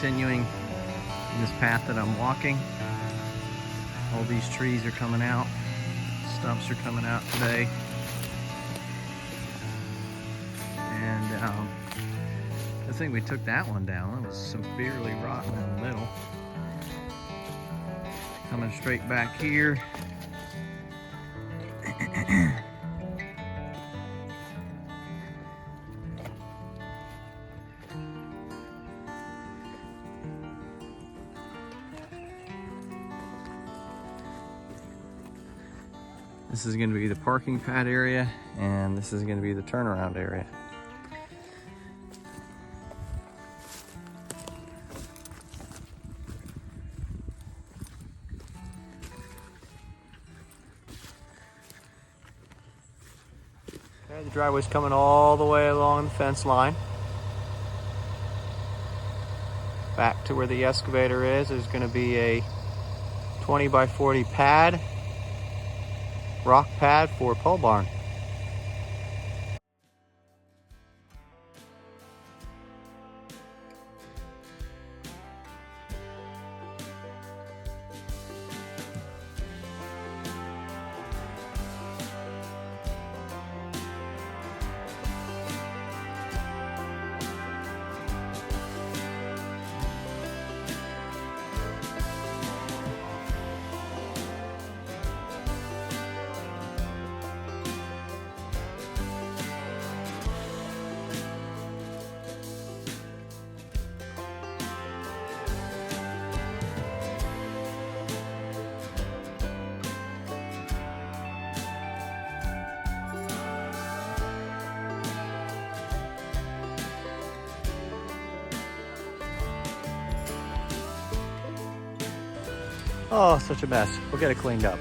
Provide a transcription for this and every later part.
continuing in this path that I'm walking. All these trees are coming out. Stumps are coming out today. And I think we took that one down. It was severely rotten in the middle. Coming straight back here. This is going to be the parking pad area, and this is going to be the turnaround area. Okay, the driveway's coming all the way along the fence line. Back to where the excavator is, there's going to be a 20 by 40 pad. Rock pad for pole barn. Oh, such a mess. We'll get it cleaned up.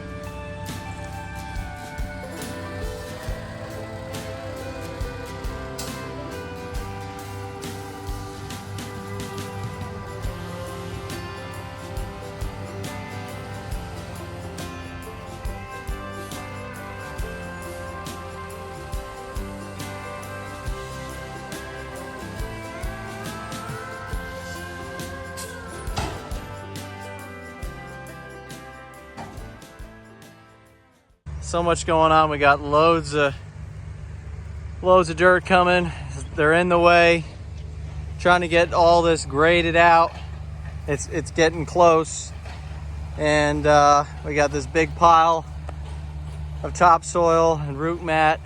So much going on. We got loads of dirt coming. They're in the way. Trying to get all this graded out. It's getting close. And we got this big pile of topsoil and root mat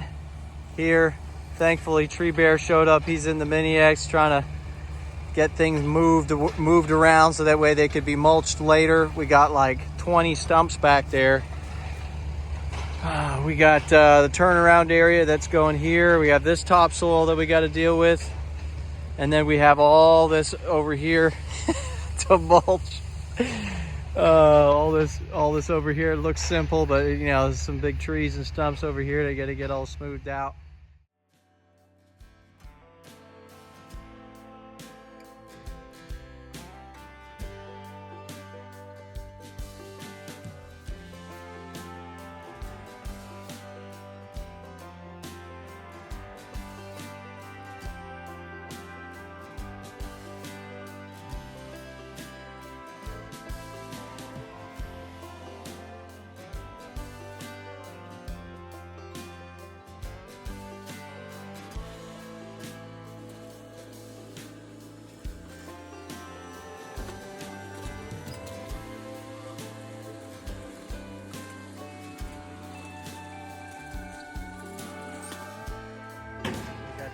here. Thankfully, Tree Bear showed up. He's in the Mini X trying to get things moved around so that way they could be mulched later. We got like 20 stumps back there. We got the turnaround area that's going here. We have this topsoil that we got to deal with. And then we have all this over here to mulch. All this over here. It looks simple, but you know, there's some big trees and stumps over here. They got to get all smoothed out.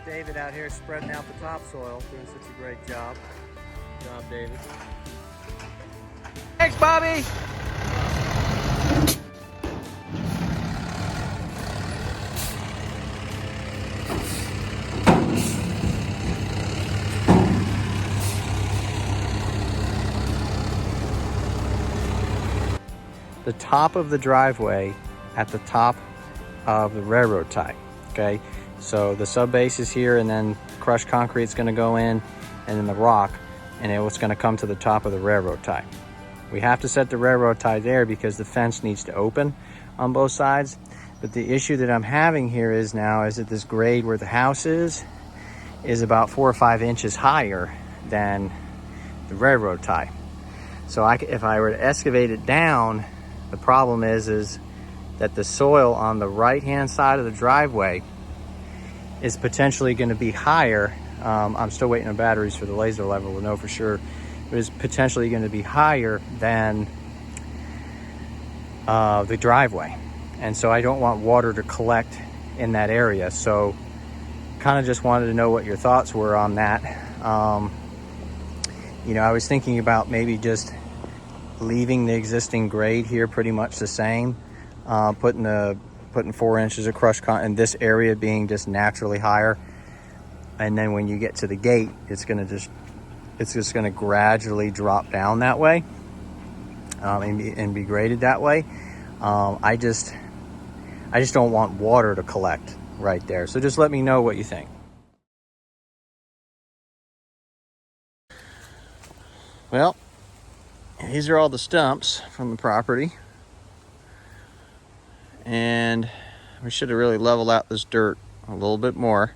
David out here spreading out the topsoil, doing such a great job. Good job, David. Thanks, Bobby! The top of the driveway at the top of the railroad tie, okay? So the sub base is here, and then crushed concrete is going to go in, and then the rock, and it's going to come to the top of the railroad tie. We have to set the railroad tie there because the fence needs to open on both sides. But the issue that I'm having here is that this grade where the house is about 4 or 5 inches higher than the railroad tie. So if I were to excavate it down, the problem is that the soil on the right-hand side of the driveway is potentially going to be higher. I'm still waiting on batteries for the laser level to know for sure. It is potentially going to be higher than the driveway. And so I don't want water to collect in that area. So kind of just wanted to know what your thoughts were on that. You know, I was thinking about maybe just leaving the existing grade here pretty much the same, putting 4 inches of crushed concrete, and this area being just naturally higher. And then when you get to the gate, it's just gonna gradually drop down that way, and be graded that way. I just don't want water to collect right there. So just let me know what you think. Well, these are all the stumps from the property. And we should have really leveled out this dirt a little bit more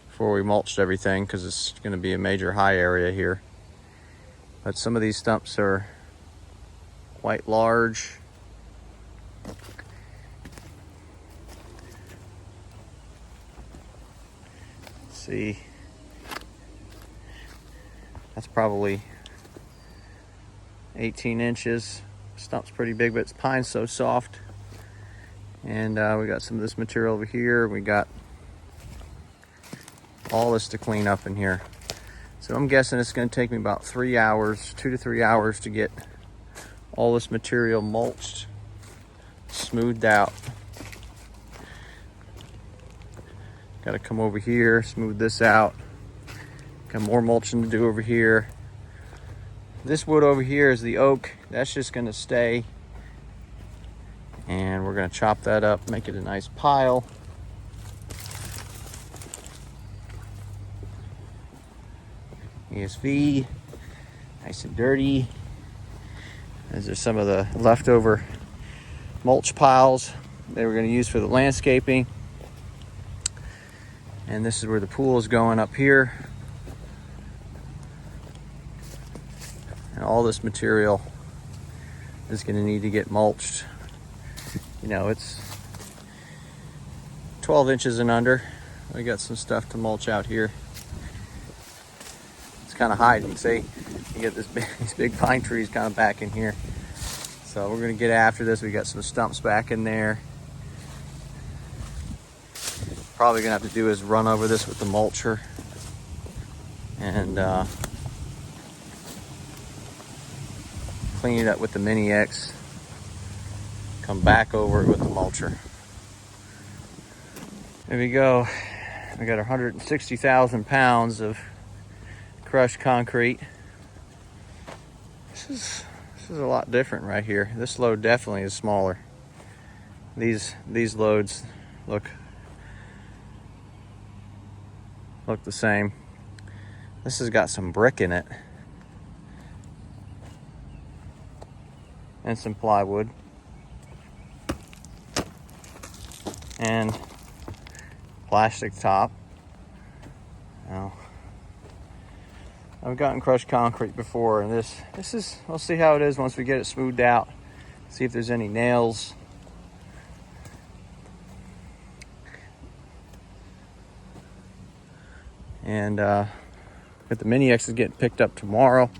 before we mulched everything, because it's going to be a major high area here. But some of these stumps are quite large. Let's see, that's probably 18 inches. Stump's pretty big, but it's pine's so soft. And we got some of this material over here. We got all this to clean up in here. So I'm guessing it's going to take me about 3 hours, 2 to 3 hours, to get all this material mulched, smoothed out. Got to come over here, smooth this out. Got more mulching to do over here. This wood over here is the oak. That's just going to stay. And we're going to chop that up, make it a nice pile. ESV, nice and dirty. These are some of the leftover mulch piles that we're going to use for the landscaping. And this is where the pool is going up here. And all this material is going to need to get mulched. You know, it's 12 inches and under. We got some stuff to mulch out here. It's kind of hiding, see? You get these big pine trees kind of back in here. So we're going to get after this. We got some stumps back in there. Probably going to have to do is run over this with the mulcher. And clean it up with the Mini X. Come back over it with the mulcher. There we go. We got 160,000 pounds of crushed concrete. This is a lot different right here. This load definitely is smaller. These loads look the same. This has got some brick in it and some plywood and plastic top. Now, I've gotten crushed concrete before, and this is, we'll see how it is once we get it smoothed out. See if there's any nails. And but the Mini X is getting picked up tomorrow,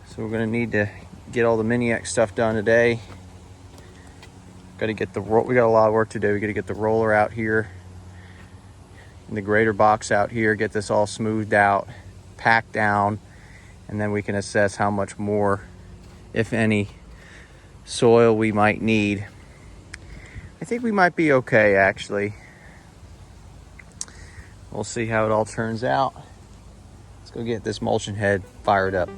so we're gonna need to get all the Mini X stuff done today. Got to get we got a lot of work to do. We got to get the roller out here and the grader box out here, get this all smoothed out, packed down, and then we can assess how much more, if any, soil we might need. I think we might be okay, actually. We'll see how it all turns out. Let's go get this mulching head fired up.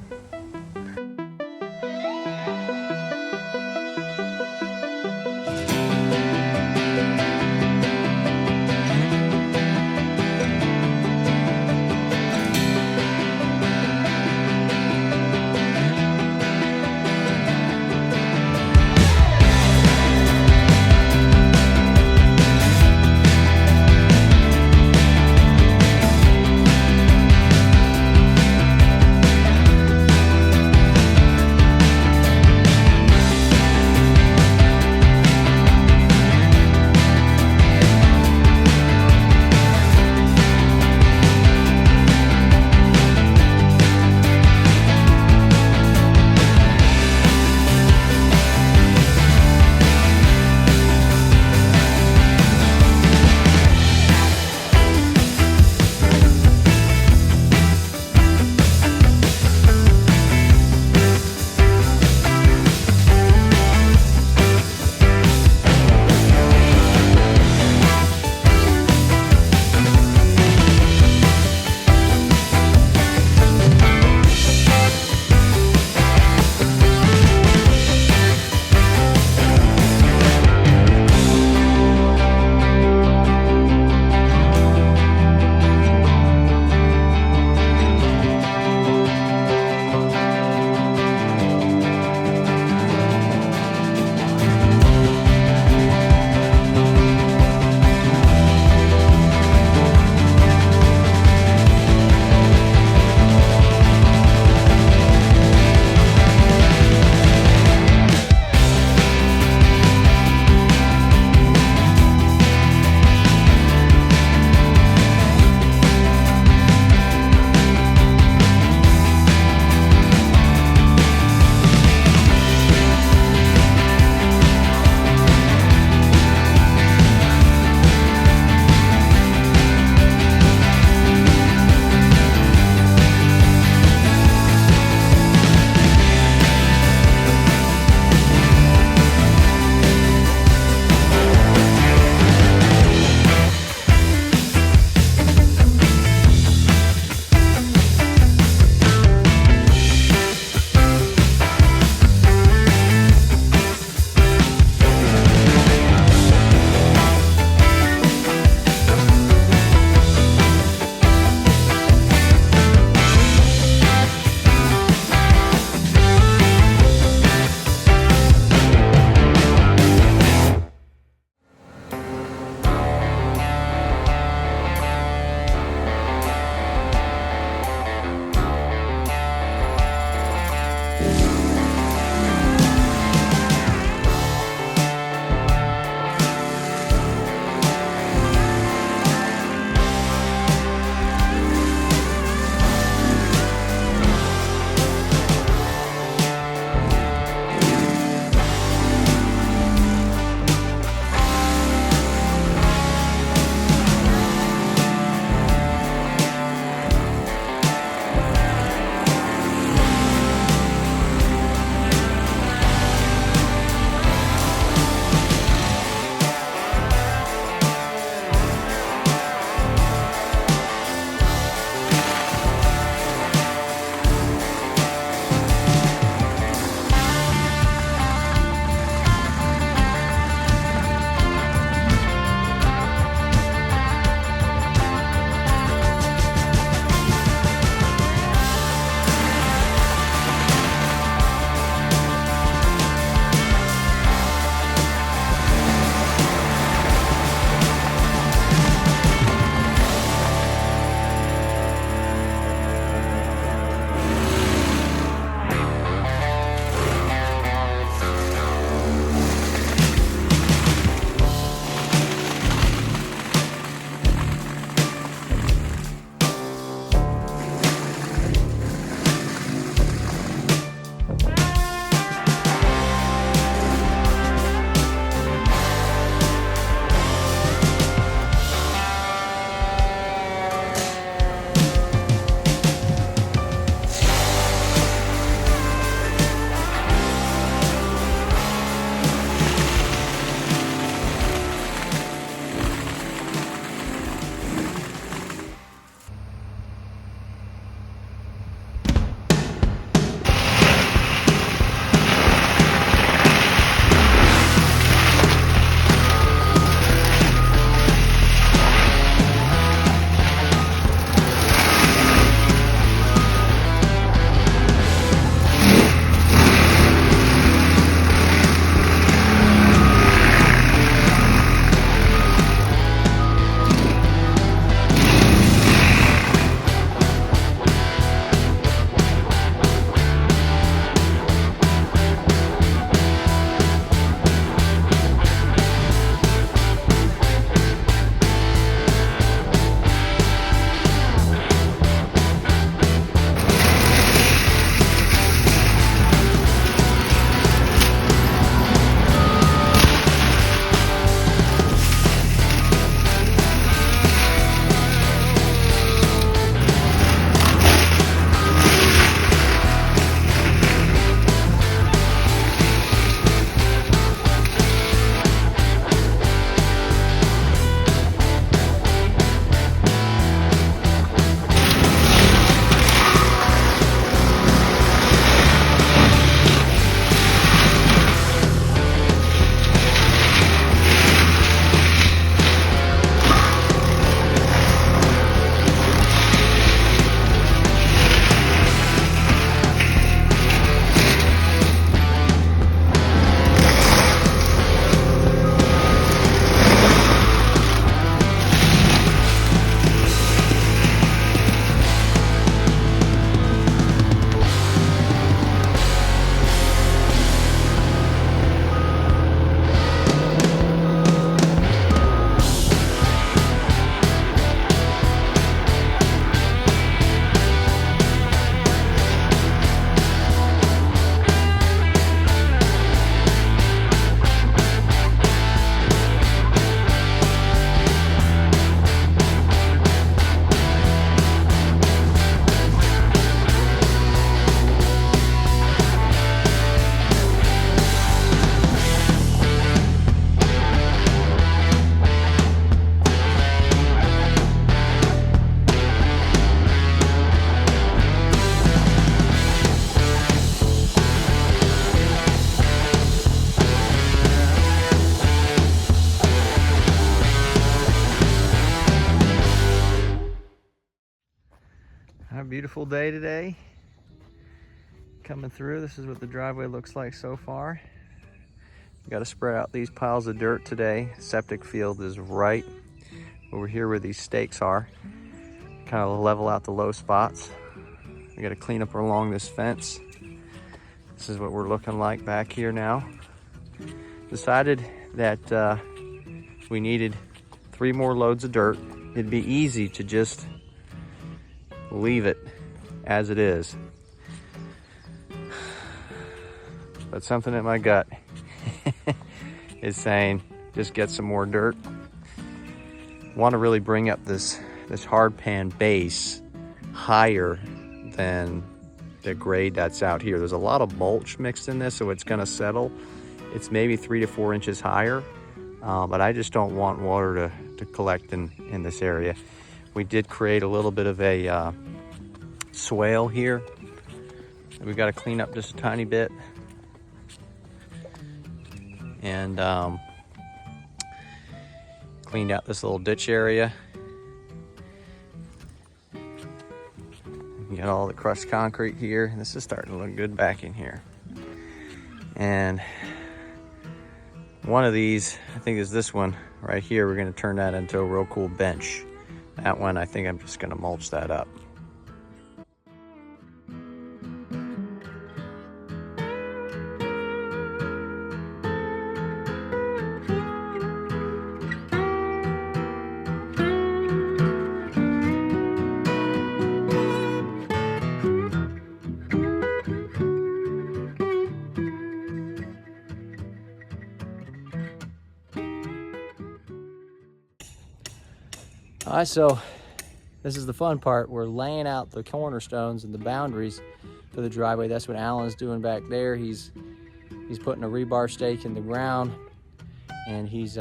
beautiful day today. Coming through, this is what the driveway looks like so far. Got to spread out these piles of dirt today. Septic field is right over here where these stakes are. Kind of level out the low spots. We got to clean up along this fence. This is what we're looking like back here now. Decided that we needed 3 more loads of dirt. It'd be easy to just leave it as it is. But something in my gut is saying, just get some more dirt. Want to really bring up this hard pan base higher than the grade that's out here. There's a lot of mulch mixed in this, so it's going to settle. It's maybe 3 to 4 inches higher, but I just don't want water to collect in this area. We did create a little bit of a swale here. We got to clean up just a tiny bit. And cleaned out this little ditch area. You got all the crushed concrete here. This is starting to look good back in here. And one of these, I think is this one right here. We're going to turn that into a real cool bench. That one, I think I'm just going to mulch that up. All right, so this is the fun part. We're laying out the cornerstones and the boundaries for the driveway. That's what Alan's doing back there. He's putting a rebar stake in the ground, and he's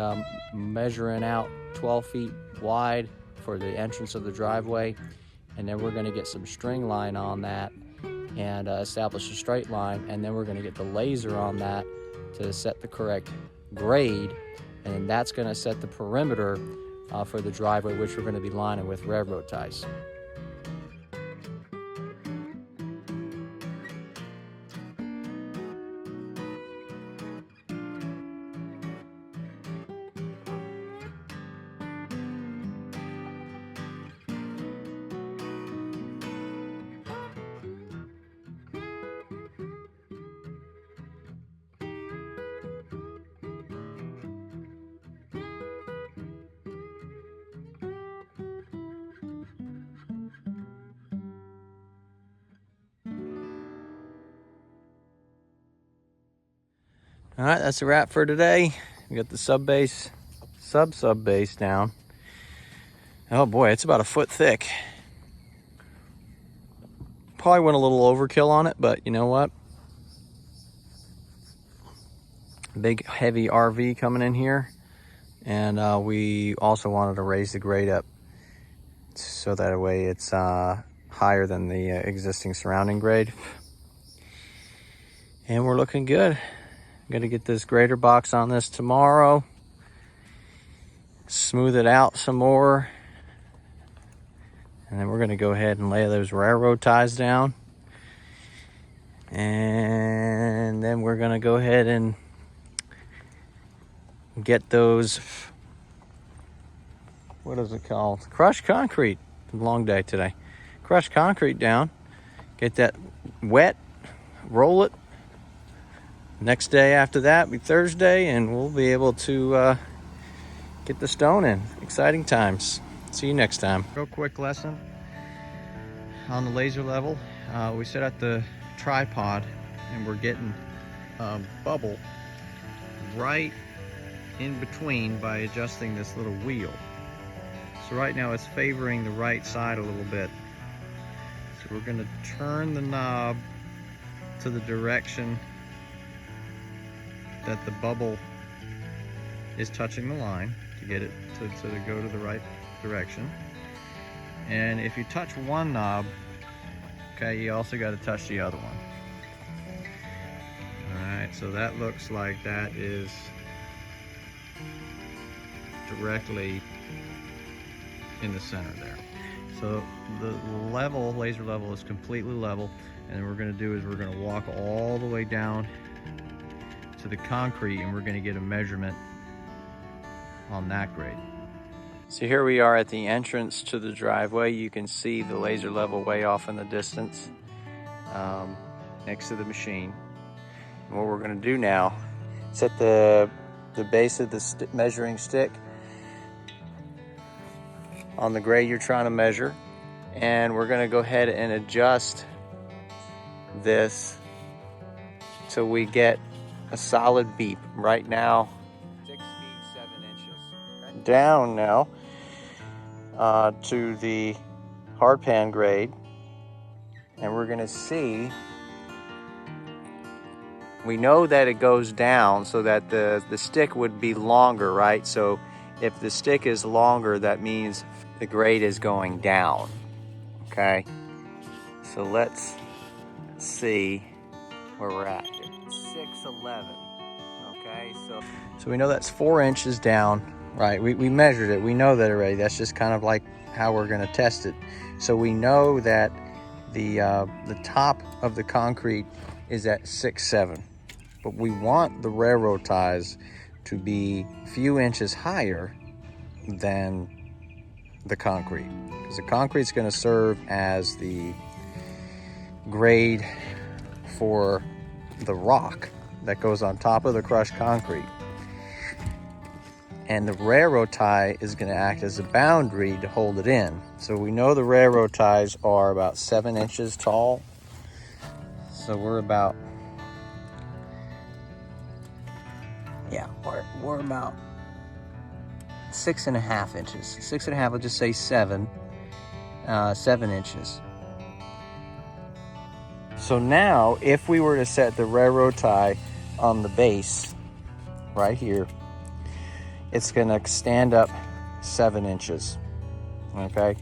measuring out 12 feet wide for the entrance of the driveway. And then we're gonna get some string line on that and establish a straight line. And then we're gonna get the laser on that to set the correct grade. And then that's gonna set the perimeter for the driveway, which we're going to be lining with railroad ties. All right, that's a wrap for today. We got the sub base down. Oh boy, it's about a foot thick. Probably went a little overkill on it, but you know what? Big heavy RV coming in here. And we also wanted to raise the grade up so that way it's higher than the existing surrounding grade. And we're looking good. I'm gonna get this grader box on this tomorrow, smooth it out some more, and then we're gonna go ahead and lay those railroad ties down. And then we're gonna go ahead and get those, what is it called? Crushed concrete. Long day today. Crushed concrete down, get that wet, roll it. Next day after that be Thursday, and we'll be able to get the stone in. Exciting times. See you next time. Real quick lesson on the laser level. We set up the tripod, and we're getting bubble right in between by adjusting this little wheel. So right now it's favoring the right side a little bit. So we're going to turn the knob to the direction that the bubble is touching the line to get it to go to the right direction. And if you touch one knob, okay, you also got to touch the other one. All right, so that looks like that is directly in the center there. So the level, laser level, is completely level, and what we're going to do is we're going to walk all the way down to the concrete, and we're going to get a measurement on that grade. So here we are at the entrance to the driveway. You can see the laser level way off in the distance next to the machine. And what we're going to do now, set the base of the measuring stick on the grade you're trying to measure, and we're going to go ahead and adjust this till we get a solid beep. Right now, 6 feet 7 inches. Down now to the hard pan grade, and we're going to see, we know that it goes down so that the stick would be longer, right? So if the stick is longer, that means the grade is going down. Okay, so let's see where we're at. 611. Okay, so we know that's 4 inches down, right? We measured it. We know that already. That's just kind of like how we're going to test it. So we know that the top of the concrete is at 6'7", but we want the railroad ties to be a few inches higher than the concrete, because the concrete is going to serve as the grade for the rock that goes on top of the crushed concrete, and the railroad tie is going to act as a boundary to hold it in. So we know the railroad ties are about 7 inches tall, so we're about, yeah, we're about 6.5 inches. 6.5, I'll just say 7 inches. So now, if we were to set the railroad tie on the base right here, it's going to stand up 7 inches. Okay,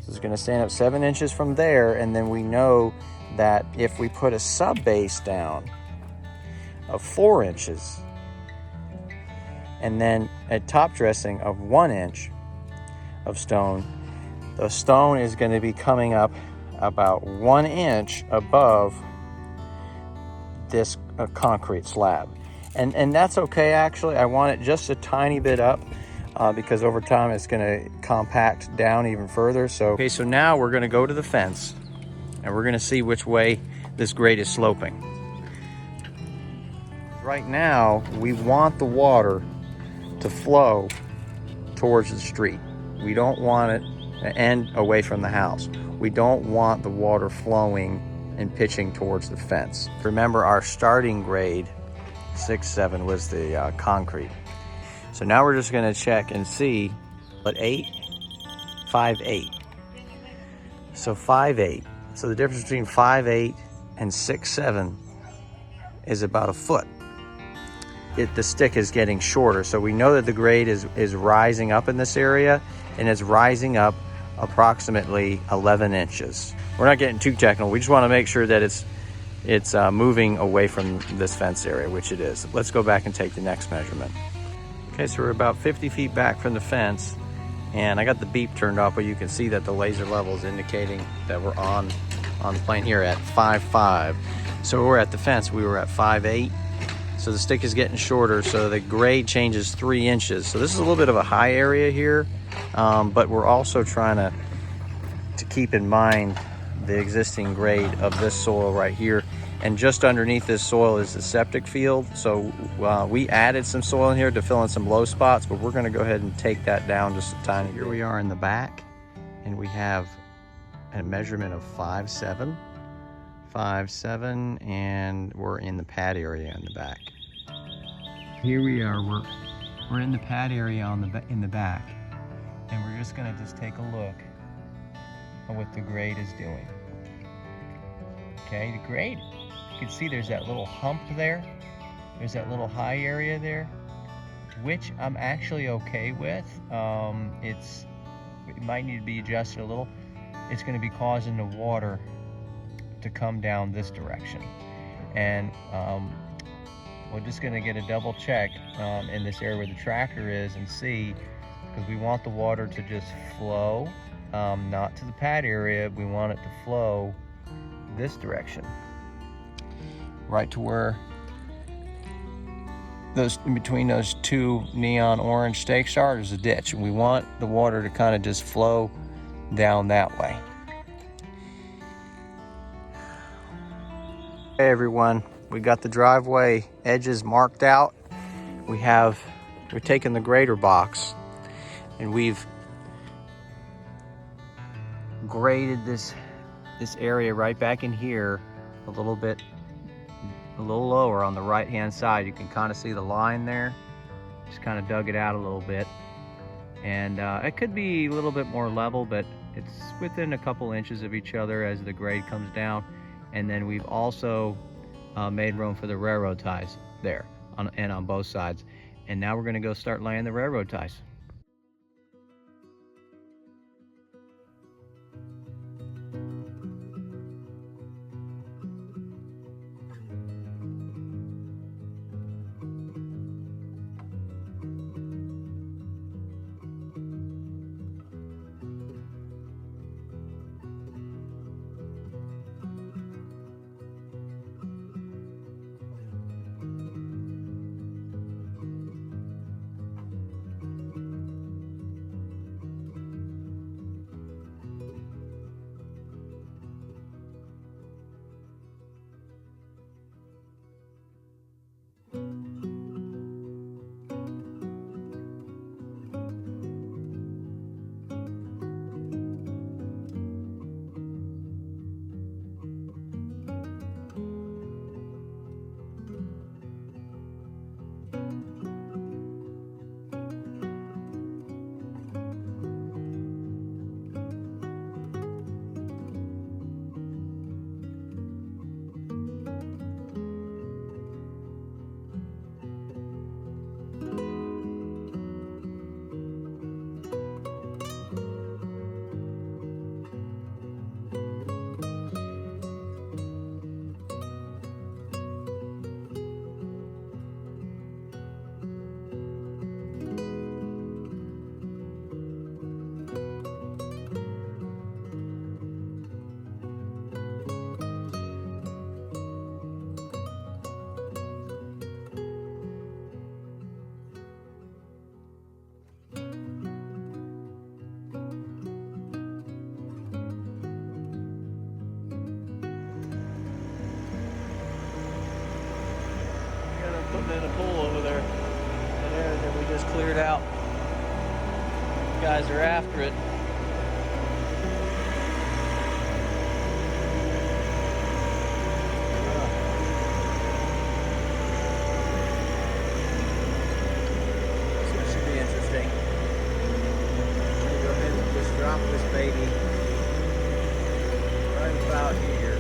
so it's going to stand up 7 inches from there, and then we know that if we put a sub base down of 4 inches, and then a top dressing of 1 inch of stone, the stone is going to be coming up about 1 inch above this concrete slab. And that's okay, actually. I want it just a tiny bit up because over time it's going to compact down even further. So now we're going to go to the fence, and we're going to see which way this grade is sloping. Right now, we want the water to flow towards the street. We don't want it to end away from the house. We don't want the water flowing and pitching towards the fence. Remember, our starting grade, 6'7", was the concrete. So now we're just going to check and see what 5'8". So 5'8". So the difference between 5'8" and 6'7" is about a foot. The stick is getting shorter, so we know that the grade is rising up in this area, and it's rising up approximately 11 inches. We're not getting too technical. We just want to make sure that it's moving away from this fence area, which it is. Let's go back and take the next measurement. Okay, so we're about 50 feet back from the fence, and I got the beep turned off, but you can see that the laser level is indicating that we're on the plane here at 5'5". So we're at the fence, we were at 5'8". So the stick is getting shorter, so the grade changes 3 inches. So this is a little bit of a high area here, but we're also trying to keep in mind the existing grade of this soil right here. And just underneath this soil is the septic field. So we added some soil in here to fill in some low spots, but we're gonna go ahead and take that down just a tiny. Here we are in the back, and we have a measurement of 5'7", and we're in the pad area in the back. Here we are, we're in the pad area in the back, and we're just gonna take a look at what the grade is doing. Okay, the grade, you can see there's that little hump there. There's that little high area there, which I'm actually okay with. It might need to be adjusted a little. It's gonna be causing the water to come down this direction. And we're just gonna get a double check in this area where the tractor is and see, because we want the water to just flow not to the pad area. We want it to flow this direction, right to where those, in between those two neon orange stakes are, there's a ditch. And we want the water to kind of just flow down that way. Hey everyone, we got the driveway edges marked out. We're taking the grader box and we've graded this area right back in here a little lower on the right hand side. You can kind of see the line there. Just kind of dug it out a little bit, and it could be a little bit more level, but it's within a couple inches of each other as the grade comes down. And then we've also made room for the railroad ties there on both sides. And now we're going to go start laying the railroad ties. Putting in a pool over there, an area that we just cleared out. You guys are after it. So it should be interesting. I'm gonna go ahead and just drop this baby right about here.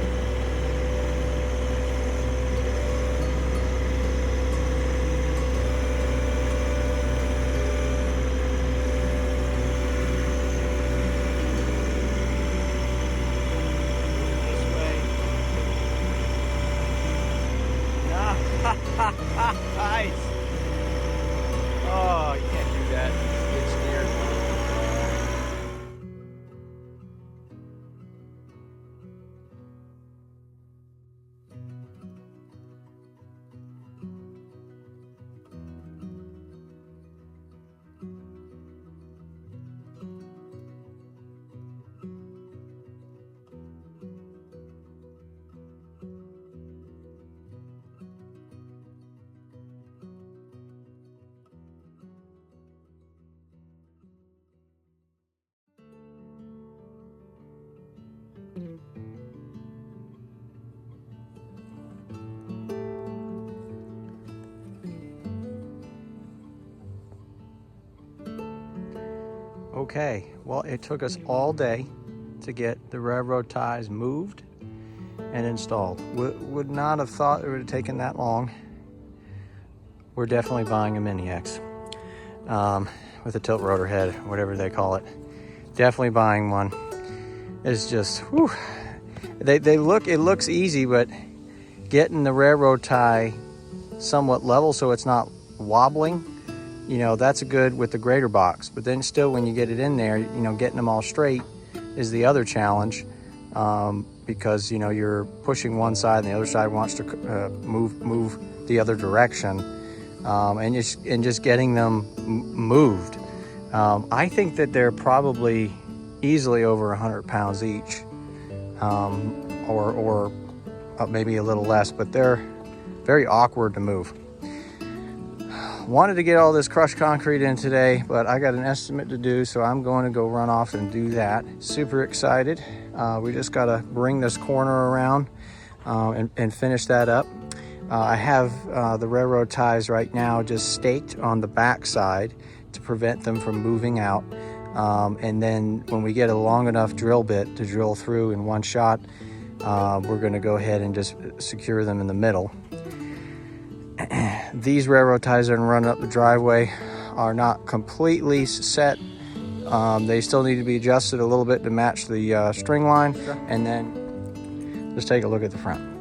Nice. Oh, you can't do that. Get scared. Okay, well, it took us all day to get the railroad ties moved and installed. Would not have thought it would have taken that long. We're definitely buying a Mini X with a tilt rotor head, whatever they call it. Definitely buying one. It's just, whew. It looks easy, but getting the railroad tie somewhat level so it's not wobbling, you know, that's good with the grader box. But then still, when you get it in there, you know, getting them all straight, is the other challenge, because you know you're pushing one side and the other side wants to move the other direction, and just getting them moved. I think that they're probably easily over 100 pounds each, or maybe a little less, but they're very awkward to move. Wanted to get all this crushed concrete in today, but I got an estimate to do, so I'm going to go run off and do that. Super excited. We just got to bring this corner around and finish that up. I have the railroad ties right now just staked on the back side to prevent them from moving out. And then when we get a long enough drill bit to drill through in one shot, we're going to go ahead and just secure them in the middle. These railroad ties that are running up the driveway are not completely set. They still need to be adjusted a little bit to match the string line. And then just take a look at the front.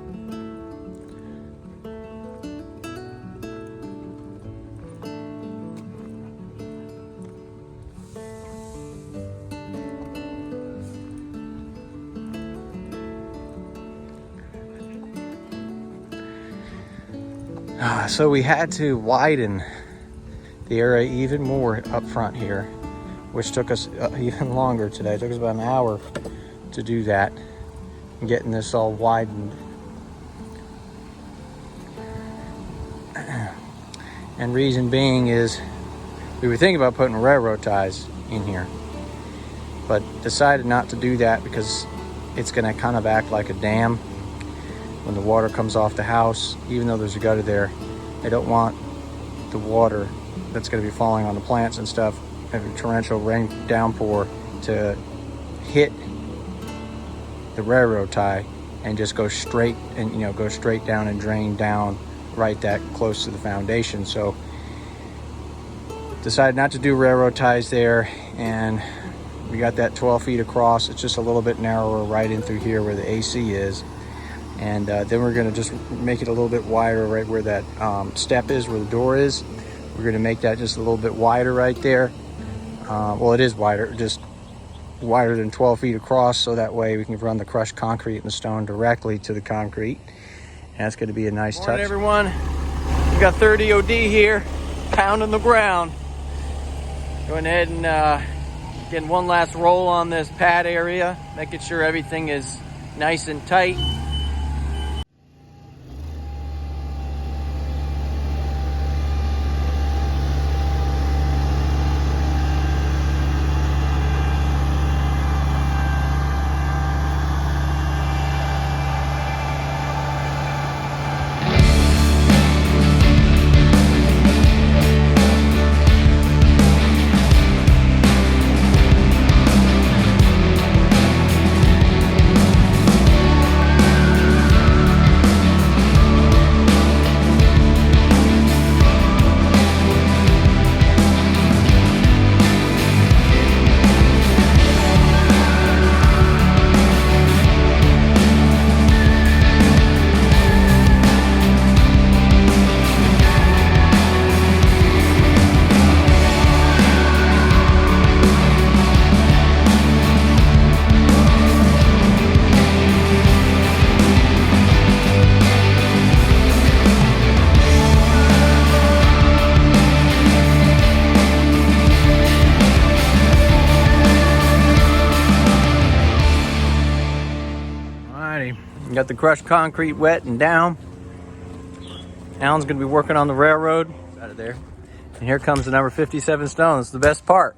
So we had to widen the area even more up front here, which took us even longer today. It took us about an hour to do that, and getting this all widened. And reason being is we were thinking about putting railroad ties in here, but decided not to do that because it's going to kind of act like a dam when the water comes off the house. Even though there's a gutter there, I don't want the water that's going to be falling on the plants and stuff, and a torrential rain downpour, to hit the railroad tie and just go straight down and drain down right that close to the foundation. So decided not to do railroad ties there, and we got that 12 feet across. It's just a little bit narrower right in through here where the AC is. And then we're going to just make it a little bit wider right where that step is, where the door is. We're going to make that just a little bit wider right there. Well, it is wider, just wider than 12 feet across, so that way we can run the crushed concrete and the stone directly to the concrete. And that's going to be a nice touch. Morning, everyone. We got 30 OD here, pounding the ground. Going ahead and getting one last roll on this pad area, making sure everything is nice and tight. Got the crushed concrete wet and down. Alan's gonna be working on the railroad out of there. And here comes the number 57 stone. It's the best part.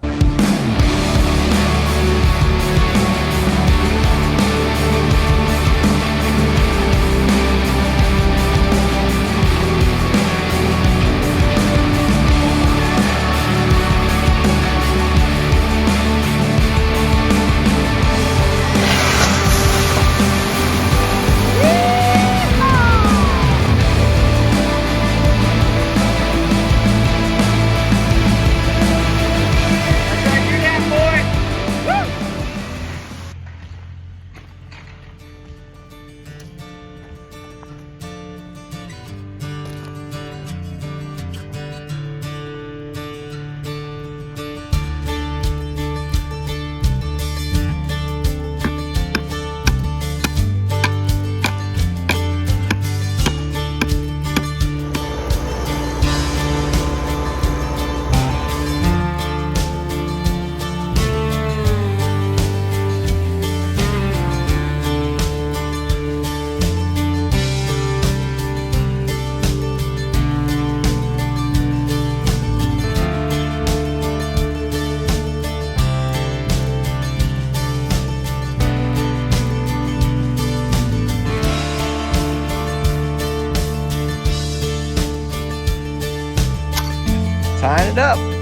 tying it up.